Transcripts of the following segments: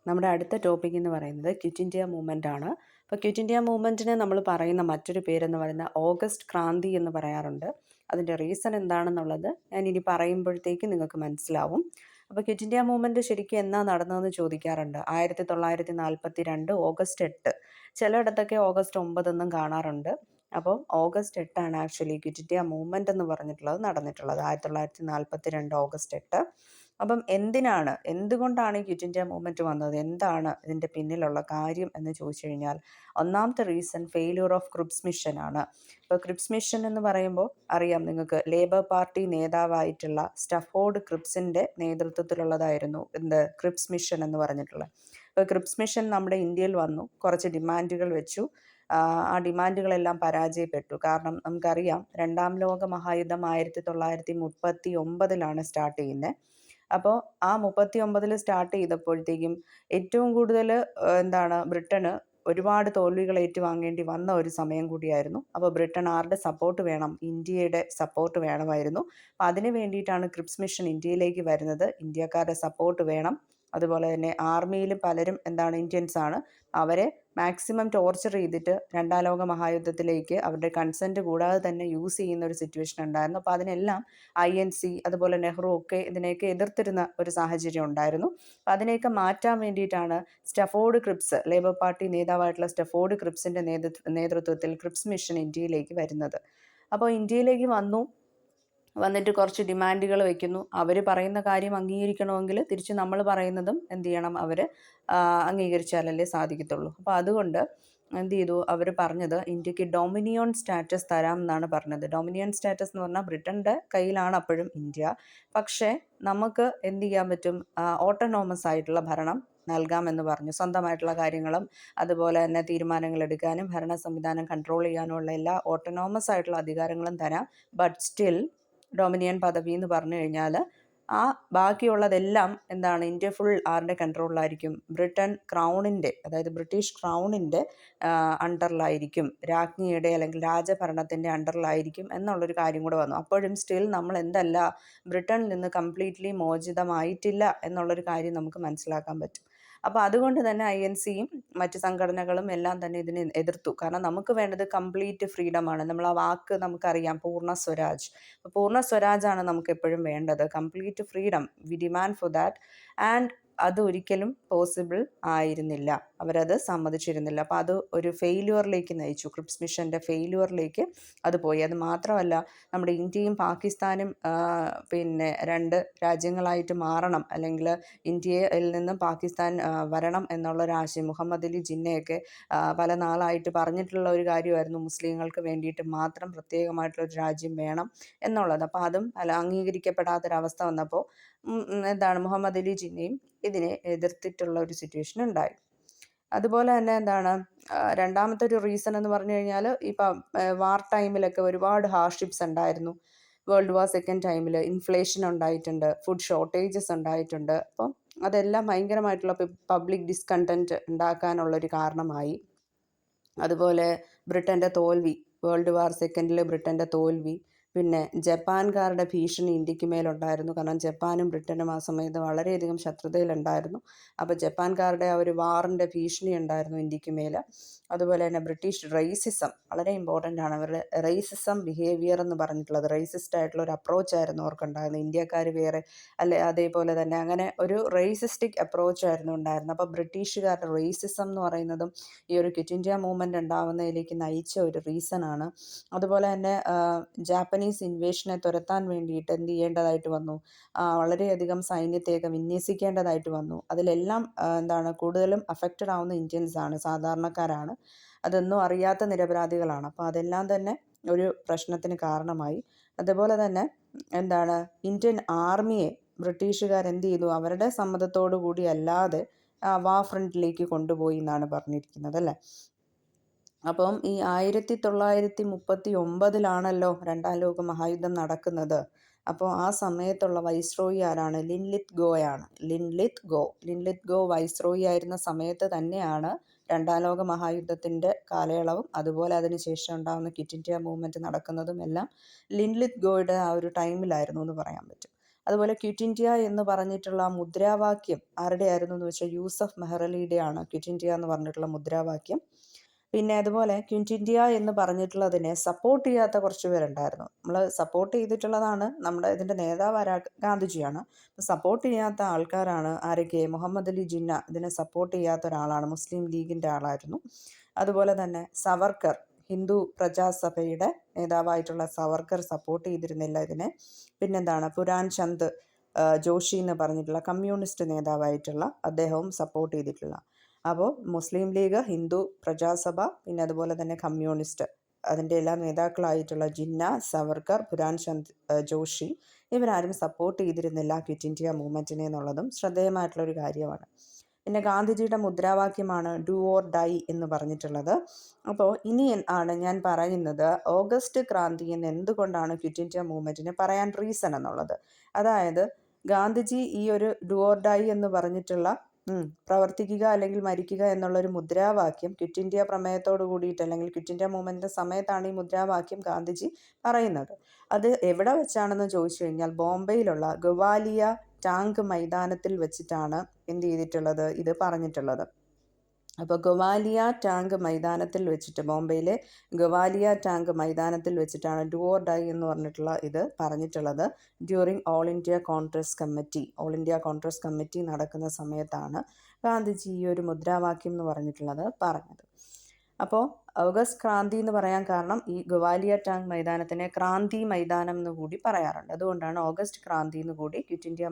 നമ്മുടെ അടുത്ത ടോപ്പിക് എന്ന് പറയുന്നത് ക്വിറ്റ് ഇന്ത്യ മൂവ്മെൻ്റ് ആണ്. അപ്പോൾ ക്വിറ്റ് ഇന്ത്യ മൂവ്മെൻറ്റിനെ നമ്മൾ പറയുന്ന മറ്റൊരു പേരെന്ന് പറയുന്ന ഓഗസ്റ്റ് ക്രാന്തി എന്ന് പറയാറുണ്ട്. അതിൻ്റെ റീസൺ എന്താണെന്നുള്ളത് ഞാൻ ഇനി പറയുമ്പോഴത്തേക്ക് നിങ്ങൾക്ക് മനസ്സിലാവും. അപ്പോൾ ക്വിറ്റ് ഇന്ത്യ മൂവ്മെൻറ്റ് ശരിക്കും എന്നാ നടന്നതെന്ന് ചോദിക്കാറുണ്ട്. 1942 ഓഗസ്റ്റ് 8. ചിലയിടത്തൊക്കെ ഓഗസ്റ്റ് 9 എന്നും കാണാറുണ്ട്. അപ്പോൾ August 8 actually quit India movement എന്ന് പറഞ്ഞിട്ടുള്ളത് നടന്നിട്ടുള്ളത്. 1942 ഓഗസ്റ്റ് 8. അപ്പം എന്തുകൊണ്ടാണ് ഈ ക്വിറ്റ് ഇന്ത്യ മൂവ്മെൻറ്റ് വന്നത്, എന്താണ് ഇതിൻ്റെ പിന്നിലുള്ള കാര്യം എന്ന് ചോദിച്ചു കഴിഞ്ഞാൽ, ഒന്നാമത്തെ reason failure of Cripps mission ആണ്. ഇപ്പോൾ ക്രിപ്സ് മിഷൻ എന്ന് പറയുമ്പോൾ അറിയാം നിങ്ങൾക്ക്, ലേബർ പാർട്ടി നേതാവായിട്ടുള്ള സ്റ്റഫോർഡ് ക്രിപ്സിൻ്റെ നേതൃത്വത്തിലുള്ളതായിരുന്നു ക്രിപ്സ് മിഷൻ എന്ന് പറഞ്ഞിട്ടുള്ളത്. ഇപ്പോൾ ക്രിപ്സ് മിഷൻ നമ്മുടെ ഇന്ത്യയിൽ വന്നു, കുറച്ച് ഡിമാൻഡുകൾ വെച്ചു. ആ ഡിമാൻഡുകളെല്ലാം പരാജയപ്പെട്ടു. കാരണം നമുക്കറിയാം, രണ്ടാം ലോക മഹായുദ്ധം 1939 സ്റ്റാർട്ട് ചെയ്യുന്നത്. അപ്പോൾ ആ 39 സ്റ്റാർട്ട് ചെയ്തപ്പോഴത്തേക്കും ഏറ്റവും കൂടുതൽ ബ്രിട്ടന് ഒരുപാട് തോൽവികൾ ഏറ്റുവാങ്ങേണ്ടി വന്ന ഒരു സമയം കൂടിയായിരുന്നു. അപ്പോൾ ബ്രിട്ടൻ ആരുടെ സപ്പോർട്ട് വേണം? ഇന്ത്യയുടെ സപ്പോർട്ട് വേണമായിരുന്നു. അപ്പോൾ അതിന് വേണ്ടിയിട്ടാണ് ക്രിപ്സ് മിഷൻ ഇന്ത്യയിലേക്ക് വരുന്നത്. ഇന്ത്യക്കാരുടെ സപ്പോർട്ട് വേണം. അതുപോലെ തന്നെ ആർമിയിൽ പലരും ഇന്ത്യൻസ് ആണ്. അവരെ മാക്സിമം ടോർച്ചർ ചെയ്തിട്ട് രണ്ടാം ലോക മഹായുദ്ധത്തിലേക്ക് അവരുടെ കൺസെൻറ്റ് കൂടാതെ തന്നെ യൂസ് ചെയ്യുന്ന ഒരു സിറ്റുവേഷൻ ഉണ്ടായിരുന്നു. അപ്പോൾ അതിനെല്ലാം INC അതുപോലെ നെഹ്റു ഒക്കെ ഇതിനെയൊക്കെ എതിർത്തിരുന്ന ഒരു സാഹചര്യം ഉണ്ടായിരുന്നു. അപ്പം അതിനെയൊക്കെ മാറ്റാൻ വേണ്ടിയിട്ടാണ് സ്റ്റഫോർഡ് ക്രിപ്സ്, ലേബർ പാർട്ടി നേതാവായിട്ടുള്ള സ്റ്റഫോർഡ് ക്രിപ്സിൻ്റെ നേതൃത്വത്തിൽ ക്രിപ്സ് മിഷൻ ഇന്ത്യയിലേക്ക് വരുന്നത്. അപ്പോൾ ഇന്ത്യയിലേക്ക് വന്നിട്ട് കുറച്ച് ഡിമാൻഡുകൾ വെക്കുന്നു. അവർ പറയുന്ന കാര്യം അംഗീകരിക്കണമെങ്കിൽ തിരിച്ച് നമ്മൾ പറയുന്നതും അവർ അംഗീകരിച്ചാലല്ലേ സാധിക്കത്തുള്ളൂ. അപ്പോൾ അതുകൊണ്ട് അവർ പറഞ്ഞത് ഇന്ത്യക്ക് ഡൊമിനിയൻ സ്റ്റാറ്റസ് തരാം എന്നാണ് പറഞ്ഞത്. ഡൊമിനിയൻ സ്റ്റാറ്റസ് എന്ന് പറഞ്ഞാൽ ബ്രിട്ടൻ്റെ കയ്യിലാണ് അപ്പോഴും ഇന്ത്യ. പക്ഷേ നമുക്ക് ചെയ്യാൻ പറ്റും, ഓട്ടോണോമസ് ആയിട്ടുള്ള ഭരണം നൽകാമെന്ന് പറഞ്ഞു. സ്വന്തമായിട്ടുള്ള കാര്യങ്ങളും അതുപോലെ തന്നെ തീരുമാനങ്ങൾ എടുക്കാനും ഭരണ സംവിധാനം കൺട്രോൾ ചെയ്യാനുമുള്ള എല്ലാ ഓട്ടോണോമസ് ആയിട്ടുള്ള അധികാരങ്ങളും തരാം. ബട്ട് സ്റ്റിൽ ഡൊമിനിയൻ പദവി എന്ന് പറഞ്ഞു കഴിഞ്ഞാൽ ആ ബാക്കിയുള്ളതെല്ലാം ഇന്ത്യ ഫുൾ ആരുടെ കൺട്രോളിലായിരിക്കും? ബ്രിട്ടൻ ക്രൗണിൻ്റെ, അതായത് ബ്രിട്ടീഷ് ക്രൗണിൻ്റെ അണ്ടറിലായിരിക്കും, രാജ്ഞിയുടെ അല്ലെങ്കിൽ രാജഭരണത്തിൻ്റെ അണ്ടറിലായിരിക്കും എന്നുള്ളൊരു കാര്യം കൂടെ വന്നു. അപ്പോഴും സ്റ്റിൽ നമ്മൾ ബ്രിട്ടനിൽ നിന്ന് കംപ്ലീറ്റ്ലി മോചിതമായിട്ടില്ല എന്നുള്ളൊരു കാര്യം നമുക്ക് മനസ്സിലാക്കാൻ പറ്റും. അപ്പോൾ അതുകൊണ്ട് തന്നെ INCയും മറ്റ് സംഘടനകളും എല്ലാം തന്നെ ഇതിനെ എതിർത്തു. കാരണം നമുക്ക് വേണ്ടത് കംപ്ലീറ്റ് ഫ്രീഡമാണ്. നമ്മൾ ആ വാക്ക് നമുക്കറിയാം, പൂർണ്ണ സ്വരാജ്. അപ്പോൾ പൂർണ്ണ സ്വരാജാണ് നമുക്ക് എപ്പോഴും വേണ്ടത്, complete freedom. We demand for that. And അത് ഒരിക്കലും പോസിബിൾ ആയിരുന്നില്ല, അവരത് സമ്മതിച്ചിരുന്നില്ല. അപ്പോൾ അത് ഒരു ഫെയില്യൂറിലേക്ക് നയിച്ചു, ക്രിപ്സ് മിഷൻ്റെ ഫെയില്യൂറിലേക്ക് അത് പോയി. അത് മാത്രമല്ല, നമ്മുടെ ഇന്ത്യയും പാകിസ്ഥാനും രണ്ട് രാജ്യങ്ങളായിട്ട് മാറണം, അല്ലെങ്കിൽ ഇന്ത്യയിൽ നിന്നും പാകിസ്ഥാൻ വരണം എന്നുള്ളൊരാശയം മുഹമ്മദ് അലി ജിന്നയൊക്കെ പല നാളായിട്ട് പറഞ്ഞിട്ടുള്ള ഒരു കാര്യമായിരുന്നു. മുസ്ലിങ്ങൾക്ക് വേണ്ടിയിട്ട് മാത്രം പ്രത്യേകമായിട്ടുള്ളൊരു രാജ്യം വേണം എന്നുള്ളത്. അപ്പോൾ അതും അംഗീകരിക്കപ്പെടാത്തൊരവസ്ഥ വന്നപ്പോൾ മുഹമ്മദ് അലി ജിന്നയും ഇതിനെ എതിർത്തിട്ടുള്ള ഒരു സിറ്റുവേഷൻ ഉണ്ടായി. അതുപോലെ തന്നെ രണ്ടാമത്തെ ഒരു റീസൺ എന്ന് പറഞ്ഞു കഴിഞ്ഞാൽ, ഇപ്പം വാർ ടൈമിലൊക്കെ ഒരുപാട് ഹാർഡ്ഷിപ്സ് ഉണ്ടായിരുന്നു. വേൾഡ് വാർ സെക്കൻഡ് ടൈമിൽ ഇൻഫ്ലേഷൻ ഉണ്ടായിട്ടുണ്ട്, ഫുഡ് ഷോർട്ടേജസ് ഉണ്ടായിട്ടുണ്ട്. അപ്പം അതെല്ലാം ഭയങ്കരമായിട്ടുള്ള പബ്ലിക് ഡിസ്കണ്ടൻറ്റ് ഉണ്ടാക്കാനുള്ളൊരു കാരണമായി. അതുപോലെ ബ്രിട്ടൻ്റെ തോൽവി, വേൾഡ് വാർ സെക്കൻഡിൽ ബ്രിട്ടൻ്റെ തോൽവി, പിന്നെ ജപ്പാൻകാരുടെ ഭീഷണി ഇന്ത്യക്ക് മേലുണ്ടായിരുന്നു. കാരണം ജപ്പാനും ബ്രിട്ടനും ആ സമയത്ത് വളരെയധികം ശത്രുതയിലുണ്ടായിരുന്നു. അപ്പോൾ ജപ്പാൻകാരുടെ ആ ഒരു വാറിൻ്റെ ഭീഷണി ഉണ്ടായിരുന്നു ഇന്ത്യക്ക് മേൽ. അതുപോലെ തന്നെ ബ്രിട്ടീഷ് റേസിസം വളരെ ഇമ്പോർട്ടൻ്റ് ആണ്. അവരുടെ റേസിസം ബിഹേവിയർ എന്ന് പറഞ്ഞിട്ടുള്ളത്, റേസിസ്റ്റ് ആയിട്ടുള്ള ഒരു അപ്രോച്ചായിരുന്നു അവർക്കുണ്ടായിരുന്നത്. ഇന്ത്യക്കാർ വേറെ അതേപോലെ തന്നെ അങ്ങനെ ഒരു റേസിസ്റ്റിക് അപ്രോച്ചായിരുന്നു ഉണ്ടായിരുന്നത്. അപ്പോൾ ബ്രിട്ടീഷുകാരുടെ റേസിസം എന്ന് പറയുന്നതും ഈ ഒരു ക്വിറ്റ് ഇന്ത്യ മൂവ്മെൻറ്റ് ഉണ്ടാവുന്നതിലേക്ക് നയിച്ച ഒരു റീസണാണ്. അതുപോലെ തന്നെ ജാപ്പനീസ് ഇൻവേഷനെ തുരത്താൻ വേണ്ടിയിട്ട് ചെയ്യേണ്ടതായിട്ട് വന്നു? വളരെയധികം സൈന്യത്തെയൊക്കെ വിന്യസിക്കേണ്ടതായിട്ട് വന്നു. അതിലെല്ലാം കൂടുതലും അഫക്റ്റഡ് ആവുന്ന ഇന്ത്യൻസ് ആണ്, സാധാരണക്കാരാണ്. അതൊന്നും അറിയാത്ത നിരപരാധികളാണ്. അപ്പോൾ അതെല്ലാം തന്നെ ഒരു പ്രശ്നത്തിന് കാരണമായി. അതുപോലെ തന്നെ ഇന്ത്യൻ ആർമിയെ ബ്രിട്ടീഷുകാർ ചെയ്തു? അവരുടെ സമ്മതത്തോടു കൂടി അല്ലാതെ വാർ ഫ്രണ്ടിലേക്ക് കൊണ്ടുപോയി എന്നാണ് പറഞ്ഞിരിക്കുന്നത്, അല്ലേ? അപ്പം ഈ 1939 രണ്ടാം ലോക മഹായുദ്ധം നടക്കുന്നത്. അപ്പോൾ ആ സമയത്തുള്ള വൈസ്രോയി ആരാണ്? ലിൻലിത്ത് ഗോ വൈസ്രോയി ആയിരുന്ന സമയത്ത് തന്നെയാണ് രണ്ടാം ലോക മഹായുദ്ധത്തിൻ്റെ കാലയളവും അതുപോലെ അതിനുശേഷം ഉണ്ടാകുന്ന ക്വിറ്റ് ഇന്ത്യ മൂവ്മെൻറ്റ് നടക്കുന്നതും എല്ലാം ലിൻലിത്ത് ഗോയുടെ ആ ഒരു ടൈമിലായിരുന്നു എന്ന് പറയാൻ പറ്റും. അതുപോലെ ക്വിറ്റ് ഇന്ത്യ എന്ന് പറഞ്ഞിട്ടുള്ള മുദ്രാവാക്യം ആരുടെയായിരുന്നു എന്ന് വെച്ചാൽ യൂസഫ് മെഹ്റലിയുടെയാണ് ക്വിറ്റ് ഇന്ത്യ എന്ന് പറഞ്ഞിട്ടുള്ള മുദ്രാവാക്യം. പിന്നെ അതുപോലെ ക്വിറ്റ് ഇന്ത്യ എന്ന് പറഞ്ഞിട്ടുള്ളതിനെ സപ്പോർട്ട് ചെയ്യാത്ത കുറച്ച് പേരുണ്ടായിരുന്നു. നമ്മൾ സപ്പോർട്ട് ചെയ്തിട്ടുള്ളതാണ്, നമ്മുടെ ഇതിൻ്റെ നേതാവ് ഗാന്ധിജിയാണ്. സപ്പോർട്ട് ചെയ്യാത്ത ആൾക്കാരാണ് ആരൊക്കെ? മുഹമ്മദ് അലി ജിന്ന ഇതിനെ സപ്പോർട്ട് ചെയ്യാത്ത ഒരാളാണ്, മുസ്ലിം ലീഗിൻ്റെ ആളായിരുന്നു. അതുപോലെ തന്നെ സവർക്കർ, ഹിന്ദു പ്രജാസഭയുടെ നേതാവായിട്ടുള്ള സവർക്കർ സപ്പോർട്ട് ചെയ്തിരുന്നില്ല ഇതിനെ. പിന്നെന്താണ്, പുരാൻ ചന്ദ് ജോഷി എന്ന് പറഞ്ഞിട്ടുള്ള കമ്മ്യൂണിസ്റ്റ് നേതാവായിട്ടുള്ള അദ്ദേഹവും സപ്പോർട്ട് ചെയ്തിട്ടില്ല. അപ്പോൾ മുസ്ലിം ലീഗ്, ഹിന്ദു പ്രജാസഭ, പിന്നെ അതുപോലെ തന്നെ കമ്മ്യൂണിസ്റ്റ്, അതിൻ്റെ എല്ലാ നേതാക്കളായിട്ടുള്ള ജിന്ന, സവർക്കർ, പുരാൻ ചന്ദ് ജോഷി ഇവരാരും സപ്പോർട്ട് ചെയ്തിരുന്നില്ല ക്വിറ്റ് ഇന്ത്യ മൂവ്മെൻറ്റിനെ എന്നുള്ളതും ശ്രദ്ധേയമായിട്ടുള്ളൊരു കാര്യമാണ്. പിന്നെ ഗാന്ധിജിയുടെ മുദ്രാവാക്യമാണ് ഡു ഓർ ഡൈ എന്ന് പറഞ്ഞിട്ടുള്ളത്. അപ്പോൾ ഇനി ആണ് ഞാൻ പറയുന്നത് ഓഗസ്റ്റ് ക്രാന്തി എന്ന് എന്തുകൊണ്ടാണ് ക്വിറ്റ് ഇന്ത്യ മൂവ്മെൻറ്റിന് പറയാൻ റീസൺ എന്നുള്ളത്. അതായത് ഗാന്ധിജി ഈ ഒരു ഡു ഓർ ഡൈ എന്ന് പറഞ്ഞിട്ടുള്ള പ്രവർത്തിക്കുക അല്ലെങ്കിൽ മരിക്കുക എന്നുള്ളൊരു മുദ്രാവാക്യം ക്വിറ്റ് ഇന്ത്യ പ്രമേയത്തോട് കൂടിയിട്ട് അല്ലെങ്കിൽ ക്വിറ്റ് ഇന്ത്യ മൂവ്മെൻറ്റിൻ്റെ സമയത്താണ് ഈ മുദ്രാവാക്യം ഗാന്ധിജി പറയുന്നത്. അത് എവിടെ വെച്ചാണെന്ന് ചോദിച്ചു കഴിഞ്ഞാൽ ബോംബെയിലുള്ള ഗവാലിയ ടാങ്ക് മൈതാനത്തിൽ വെച്ചിട്ടാണ് എന്ത് ചെയ്തിട്ടുള്ളത്, ഇത് പറഞ്ഞിട്ടുള്ളത്. അപ്പോൾ ഗവാലിയ ടാങ്ക് മൈതാനത്തിൽ വെച്ചിട്ട്, ബോംബെയിലെ ഗവാലിയ ടാങ്ക് മൈതാനത്തിൽ വെച്ചിട്ടാണ് ഡു ഓർ ഡൈ എന്ന് പറഞ്ഞിട്ടുള്ള ഇത് പറഞ്ഞിട്ടുള്ളത്. During all India Congress committee നടക്കുന്ന സമയത്താണ് ഗാന്ധിജി ഈ ഒരു മുദ്രാവാക്യം എന്ന് പറഞ്ഞിട്ടുള്ളത് പറഞ്ഞത്. അപ്പോൾ ഓഗസ്റ്റ് ക്രാന്തി എന്ന് പറയാൻ കാരണം ഈ ഗവാലിയ ടാങ്ക് മൈതാനത്തിനെ ക്രാന്തി മൈതാനം എന്ന് കൂടി പറയാറുണ്ട്. അതുകൊണ്ടാണ് ഓഗസ്റ്റ് ക്രാന്തി എന്ന് കൂടി ക്വിറ്റ് ഇന്ത്യ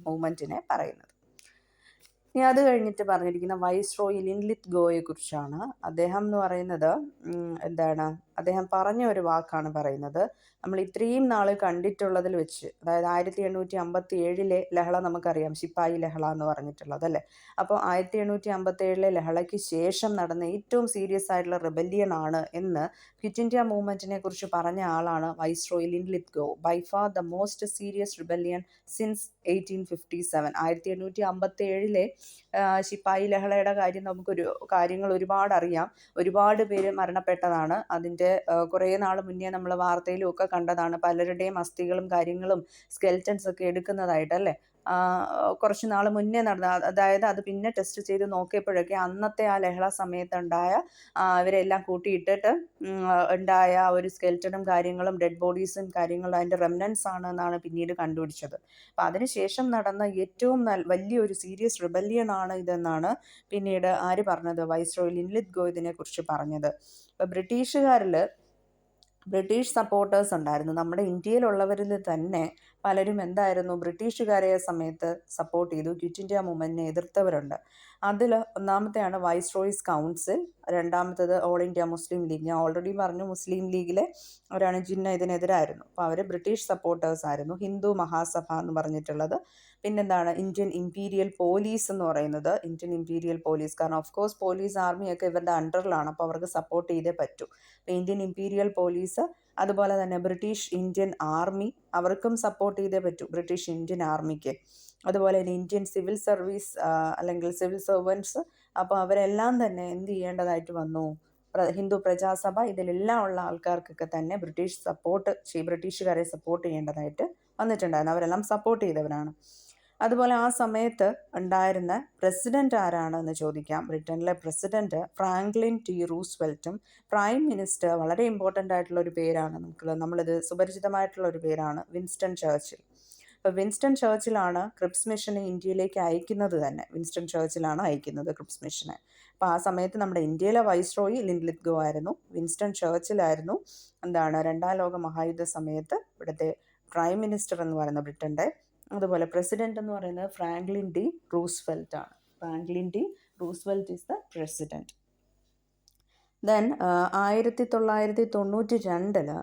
മൂവ്മെൻറ്റിനെ പറയുന്നത്. ഇനി അത് കഴിഞ്ഞിട്ട് പറഞ്ഞിരിക്കുന്ന വൈസ്രോയി ലിൻലിത് ഗോയെ കുറിച്ചാണ്. അദ്ദേഹം എന്ന് പറയുന്നത് അദ്ദേഹം പറഞ്ഞ ഒരു വാക്കാണ് പറയുന്നത്. നമ്മൾ ഇത്രയും നാൾ കണ്ടിട്ടുള്ളതിൽ വെച്ച്, അതായത് 1857 ലഹള നമുക്കറിയാം, ശിപ്പായി ലഹള എന്ന് പറഞ്ഞിട്ടുള്ളത് അല്ലേ. അപ്പോൾ 1857 ലഹളയ്ക്ക് ശേഷം നടന്ന ഏറ്റവും സീരിയസ് ആയിട്ടുള്ള റിബല്യൻ ആണ് എന്ന് ക്വിറ്റ് ഇന്ത്യ മൂവ്മെൻറ്റിനെ കുറിച്ച് പറഞ്ഞ ആളാണ് viceroy Linlithgow. By far the most serious rebellion since 1857. 1857 ശിപ്പായി ലഹളയുടെ കാര്യം കാര്യങ്ങൾ ഒരുപാട് അറിയാം. ഒരുപാട് പേര് മരണപ്പെട്ടതാണ്. അതിൻ്റെ കുറേ നാൾ മുന്നേ നമ്മൾ വാർത്തയിലും ഒക്കെ കണ്ടതാണ്. പലരുടെയും അസ്ഥികളും കാര്യങ്ങളും സ്കെൽറ്റൻസ് ഒക്കെ എടുക്കുന്നതായിട്ടല്ലേ. കുറച്ച് നാൾ മുന്നേ നടന്ന, അതായത് അത് പിന്നെ ടെസ്റ്റ് ചെയ്ത് നോക്കിയപ്പോഴൊക്കെ അന്നത്തെ ആ ലഹള സമയത്തുണ്ടായ ഇവരെല്ലാം കൂട്ടിയിട്ടിട്ട് ഉണ്ടായ ഒരു സ്കെൽറ്റനും കാര്യങ്ങളും ഡെഡ് ബോഡീസും കാര്യങ്ങളും അതിൻ്റെ റെമനൻസ് ആണ് എന്നാണ് പിന്നീട് കണ്ടുപിടിച്ചത്. അപ്പം അതിനുശേഷം നടന്ന ഏറ്റവും വലിയൊരു സീരിയസ് റിബല്യൻ ആണ് ഇതെന്നാണ് പിന്നീട് ആര് പറഞ്ഞത്? വൈസ്രോയി ലിൻലിത് ഗോ ഇതിനെ കുറിച്ച് പറഞ്ഞത്. ഇപ്പം ബ്രിട്ടീഷ് സപ്പോർട്ടേഴ്സ് ഉണ്ടായിരുന്നു. നമ്മുടെ ഇന്ത്യയിലുള്ളവരിൽ തന്നെ പലരും എന്തായിരുന്നു, ബ്രിട്ടീഷുകാരെ സമയത്ത് സപ്പോർട്ട് ചെയ്തു, ക്വിറ്റ് ഇന്ത്യ മൂവ്മെൻറ്റിനെ എതിർത്തവരുണ്ട്. അതിൽ ഒന്നാമത്തെയാണ് വൈസ്രോയിസ് കൗൺസിൽ, രണ്ടാമത്തത് ഓൾ ഇന്ത്യ മുസ്ലിം ലീഗ്. ഞാൻ ഓൾറെഡി പറഞ്ഞു മുസ്ലിം ലീഗിലെ ഒരാണ് ജിന്ന ഇതിനെതിരായിരുന്നു. അപ്പോൾ അവർ ബ്രിട്ടീഷ് സപ്പോർട്ടേഴ്സ് ആയിരുന്നു. ഹിന്ദു മഹാസഭ എന്ന് പറഞ്ഞിട്ടുള്ളത്. പിന്നെന്താണ് ഇന്ത്യൻ ഇമ്പീരിയൽ പോലീസ് എന്ന് പറയുന്നത്. ഇന്ത്യൻ ഇമ്പീരിയൽ പോലീസ്, കാരണം ഓഫ് കോഴ്സ് പോലീസ് ആർമിയൊക്കെ ഇവരുടെ അണ്ടറിലാണ്, അപ്പോൾ അവർക്ക് സപ്പോർട്ട് ചെയ്തേ പറ്റൂ. അപ്പോൾ ഇന്ത്യൻ ഇമ്പീരിയൽ പോലീസ്, അതുപോലെ തന്നെ ബ്രിട്ടീഷ് ഇന്ത്യൻ ആർമി, അവർക്കും സപ്പോർട്ട് ചെയ്തേ പറ്റൂ, ബ്രിട്ടീഷ് ഇന്ത്യൻ ആർമിക്ക്. അതുപോലെ തന്നെ ഇന്ത്യൻ സിവിൽ സർവീസ് അല്ലെങ്കിൽ സിവിൽ സർവൻസ്. അപ്പോൾ അവരെല്ലാം തന്നെ എന്ത് ചെയ്യേണ്ടതായിട്ട് വന്നു? ഹിന്ദു പ്രജാസഭ, ഇതിലെല്ലാം ഉള്ള ആൾക്കാർക്കൊക്കെ തന്നെ ബ്രിട്ടീഷുകാരെ സപ്പോർട്ട് ചെയ്യേണ്ടതായിട്ട് വന്നിട്ടുണ്ടായിരുന്നു. അവരെല്ലാം സപ്പോർട്ട് ചെയ്തവരാണ്. അതുപോലെ ആ സമയത്ത് ഉണ്ടായിരുന്ന പ്രസിഡന്റ് ആരാണെന്ന് ചോദിക്കാം. ബ്രിട്ടനിലെ പ്രസിഡന്റ് ഫ്രാങ്ക്ലിൻ ടി റൂസ്വെൽറ്റും പ്രൈം മിനിസ്റ്റർ വളരെ ഇമ്പോർട്ടൻ്റ് ആയിട്ടുള്ള ഒരു പേരാണ്, നമ്മളിത് സുപരിചിതമായിട്ടുള്ള ഒരു പേരാണ്, വിൻസ്റ്റൺ ചർച്ചിൽ. അപ്പോൾ വിൻസ്റ്റൺ ചർച്ചിലാണ് ക്രിപ്സ് മിഷനെ ഇന്ത്യയിലേക്ക് അയക്കുന്നത് തന്നെ. വിൻസ്റ്റൺ ചർച്ചിലാണ് അയക്കുന്നത് ക്രിപ്സ് മിഷനെ. അപ്പോൾ ആ സമയത്ത് നമ്മുടെ ഇന്ത്യയിലെ വൈസ്രോയി ലിൻലിത് ഗോ ആയിരുന്നു. വിൻസ്റ്റൺ ചർച്ചിലായിരുന്നു രണ്ടാം ലോക മഹായുദ്ധ സമയത്ത് ഇവിടുത്തെ പ്രൈം മിനിസ്റ്റർ എന്ന് പറയുന്ന ബ്രിട്ടൻ്റെ. അതുപോലെ പ്രസിഡന്റ് എന്ന് പറയുന്നത് ഫ്രാങ്ക്ലിൻ ഡി റൂസ്വെൽറ്റ് ആണ്. Franklin D Roosevelt is the president. Then 1992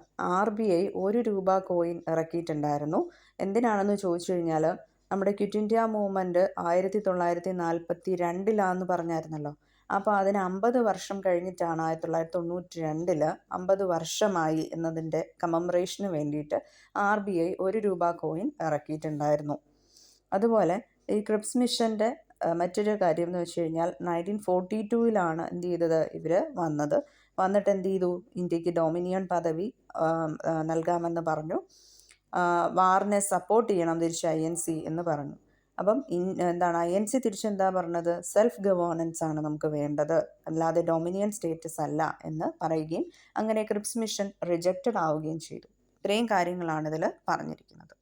RBI ₹1 coin ഇറക്കിയിട്ടുണ്ടായിരുന്നു. എന്തിനാണെന്ന് ചോദിച്ചു കഴിഞ്ഞാൽ നമ്മുടെ ക്വിറ്റ് ഇന്ത്യ മൂവ്മെൻറ്റ് 1942 പറഞ്ഞായിരുന്നല്ലോ. അപ്പോൾ അതിന് 50 വർഷം കഴിഞ്ഞിട്ടാണ് 1992 50 വർഷമായി എന്നതിൻ്റെ കമമറേഷന് വേണ്ടിയിട്ട് RBI ₹1 കോയിൻ ഇറക്കിയിട്ടുണ്ടായിരുന്നു. അതുപോലെ ഈ ക്രിപ്സ് മിഷൻ്റെ മറ്റൊരു കാര്യം എന്ന് വെച്ച് കഴിഞ്ഞാൽ 1942 എന്ത് ചെയ്തത്, ഇവർ വന്നിട്ട് എന്ത് ചെയ്തു, ഇന്ത്യക്ക് ഡൊമിനിയൻ പദവി നൽകാമെന്ന് പറഞ്ഞു. വാറിനെ സപ്പോർട്ട് ചെയ്യണം തിരിച്ച് INC എന്ന് പറഞ്ഞു. അപ്പം എന്താണ് INC തിരിച്ചെന്താ പറഞ്ഞത്? സെൽഫ് ഗവേണൻസ് ആണ് നമുക്ക് വേണ്ടത്, അല്ലാതെ ഡൊമിനിയൻ സ്റ്റേറ്റസ് അല്ല എന്ന് പറയുകയും അങ്ങനെ ക്രിപ്സ് മിഷൻ റിജക്റ്റഡ് ആവുകയും ചെയ്തു. ഇത്രയും കാര്യങ്ങളാണ് ഇതിൽ പറഞ്ഞിരിക്കുന്നത്.